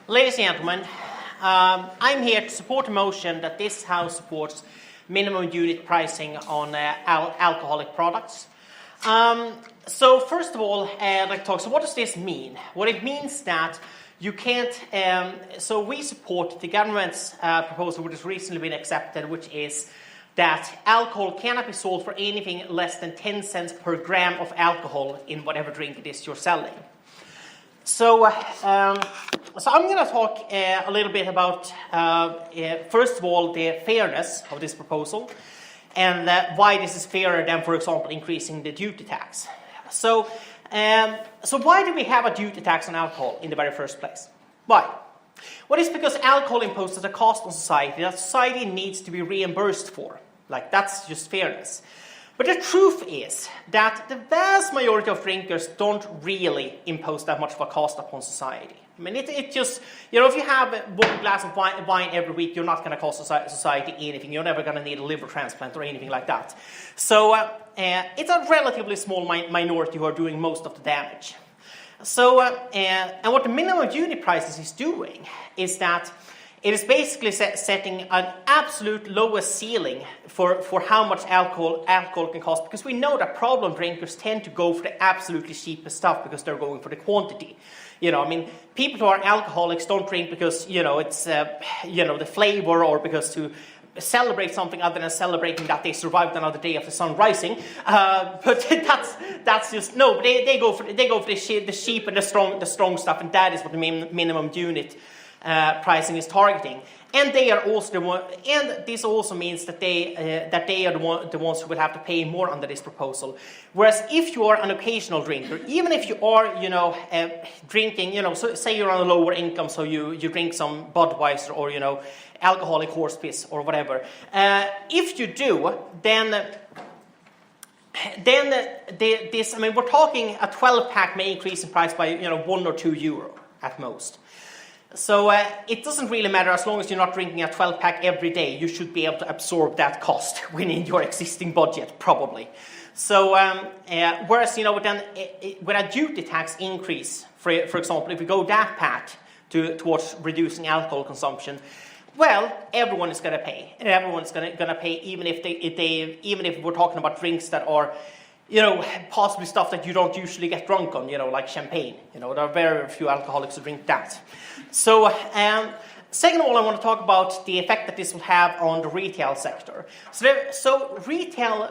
Ladies and gentlemen, I'm here to support a motion that this House supports minimum unit pricing on alcoholic products. So first of all, I'd like to talk, so what does this mean? Well, it means that you can't, so we support the government's proposal, which has recently been accepted, which is that alcohol cannot be sold for anything less than 10 cents per gram of alcohol in whatever drink it is you're selling. So I'm going to talk a little bit about, first of all, the fairness of this proposal and why this is fairer than, for example, increasing the duty tax. So why do we have a duty tax on alcohol in the very first place? Why? Well, it's because alcohol imposes a cost on society that society needs to be reimbursed for. Like, that's just fairness. But the truth is that the vast majority of drinkers don't really impose that much of a cost upon society. I mean, it just, if you have one glass of wine every week, you're not going to cost society anything. You're never going to need a liver transplant or anything like that. So it's a relatively small minority who are doing most of the damage. So, and what the minimum unit prices is doing is that it is basically setting an absolute lowest ceiling for how much alcohol can cost, because we know that problem drinkers tend to go for the absolutely cheapest stuff because they're going for the quantity. People who are alcoholics don't drink because, it's, the flavor or because to celebrate something other than celebrating that they survived another day of the sun rising. But that's just, no, but they go for the cheap and the strong stuff, and that is what the minimum unit pricing is targeting, and they are also the one. And this also means that they are the ones who will have to pay more under this proposal. Whereas if you are an occasional drinker, even if you are, drinking, so say you're on a lower income, so you drink some Budweiser or alcoholic horse piss or whatever. If you do, then this. I mean, we're talking a 12-pack may increase in price by €1 or €2 at most. So it doesn't really matter as long as you're not drinking a 12-pack every day. You should be able to absorb that cost within your existing budget, probably. So whereas then with a duty tax increase, for example, if we go that path towards reducing alcohol consumption, well, everyone is going to pay, and everyone is going to pay even if we're talking about drinks that are, possibly stuff that you don't usually get drunk on, like champagne. There are very few alcoholics who drink that. So, second of all, I want to talk about the effect that this will have on the retail sector. So retail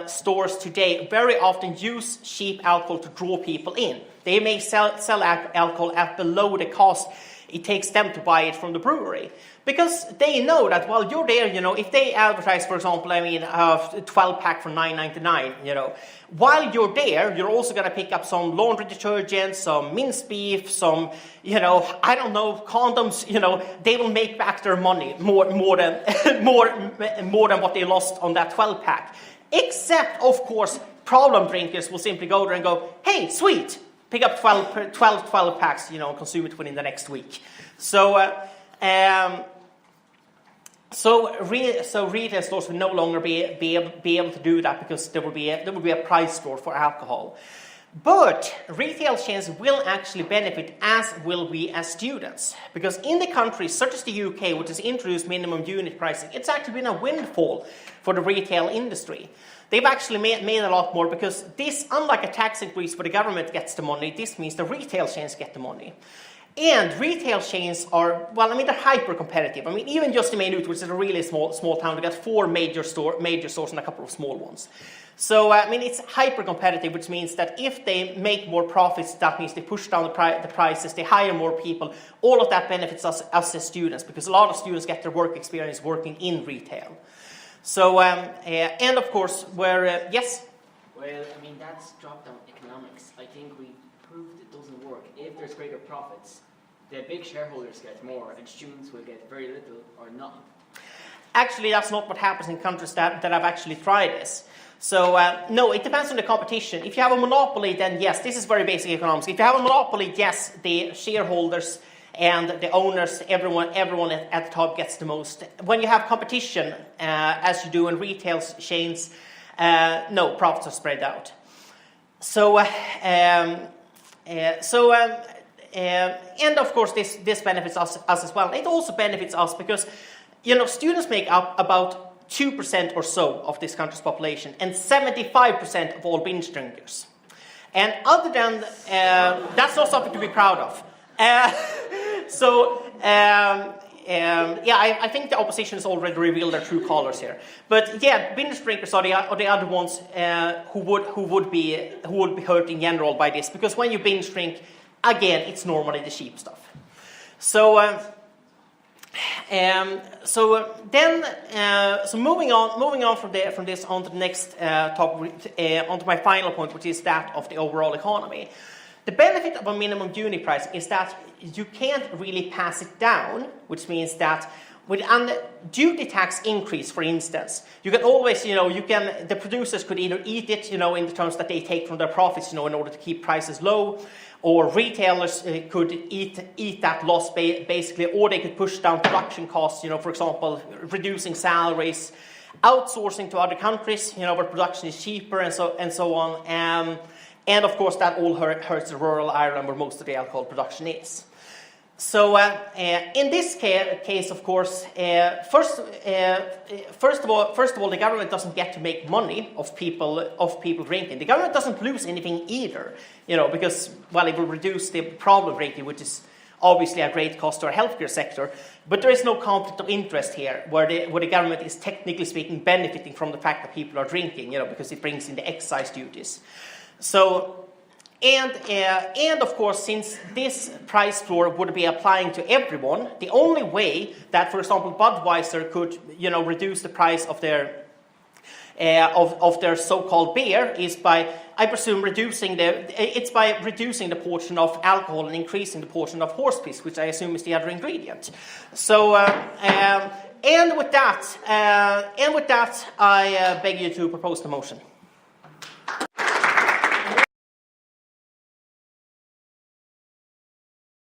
stores today very often use cheap alcohol to draw people in. They may sell alcohol at below the cost it takes them to buy it from the brewery. Because they know that while you're there, if they advertise, for example, a 12-pack for $9.99, while you're there, you're also going to pick up some laundry detergent, some minced beef, some, I don't know, condoms, they will make back their money more than what they lost on that 12-pack. Except, of course, problem drinkers will simply go there and go, hey, sweet, pick up 12 packs, consume it within the next week. So retail stores will no longer be able to do that because there will be a price floor for alcohol. But retail chains will actually benefit, as will we as students. Because in the countries such as the UK, which has introduced minimum unit pricing, it's actually been a windfall for the retail industry. They've actually made a lot more because this, unlike a tax increase where the government gets the money, this means the retail chains get the money. And retail chains are, they're hyper-competitive. Even just in Maynooth, which is a really small town, we got 4 major stores and a couple of small ones. So, it's hyper-competitive, which means that if they make more profits, that means they push down the prices, they hire more people. All of that benefits us as students, because a lot of students get their work experience working in retail. So, and of course, yes? Well, that's drop-down economics. I think we proved it doesn't work. If there's greater profits, the big shareholders get more, and students will get very little or nothing. Actually, that's not what happens in countries that have actually tried this. So, no, it depends on the competition. If you have a monopoly, then yes, this is very basic economics. If you have a monopoly, yes, the shareholders and the owners, everyone at the top gets the most. When you have competition, as you do in retail chains, no, profits are spread out. So and of course this benefits us as well. It also benefits us because students make up about 2% or so of this country's population and 75% of all binge drinkers. And other than that's not something to be proud of. I think the opposition has already revealed their true colors here. But yeah, binge drinkers are the other ones who would be hurt in general by this, because when you binge drink, again, it's normally the cheap stuff. So moving on from this on to the next topic, on to my final point, which is that of the overall economy. The benefit of a minimum unit price is that you can't really pass it down, which means that with a duty tax increase, for instance, you can always, the producers could either eat it, in the terms that they take from their profits, in order to keep prices low, or retailers could eat that loss basically, or they could push down production costs, for example, reducing salaries, outsourcing to other countries, where production is cheaper, and so on. And of course, that all hurts rural Ireland, where most of the alcohol production is. So, in this case, of course, first of all, the government doesn't get to make money of people drinking. The government doesn't lose anything either, because it will reduce the problem drinking, which is obviously a great cost to our healthcare sector. But there is no conflict of interest here, where the government is technically speaking benefiting from the fact that people are drinking, because it brings in the excise duties. So, and of course, since this price floor would be applying to everyone, the only way that, for example, Budweiser could, reduce the price of their so-called beer is by, I presume, reducing the portion of alcohol and increasing the portion of horse piss, which I assume is the other ingredient. So, and with that, I beg you to propose the motion.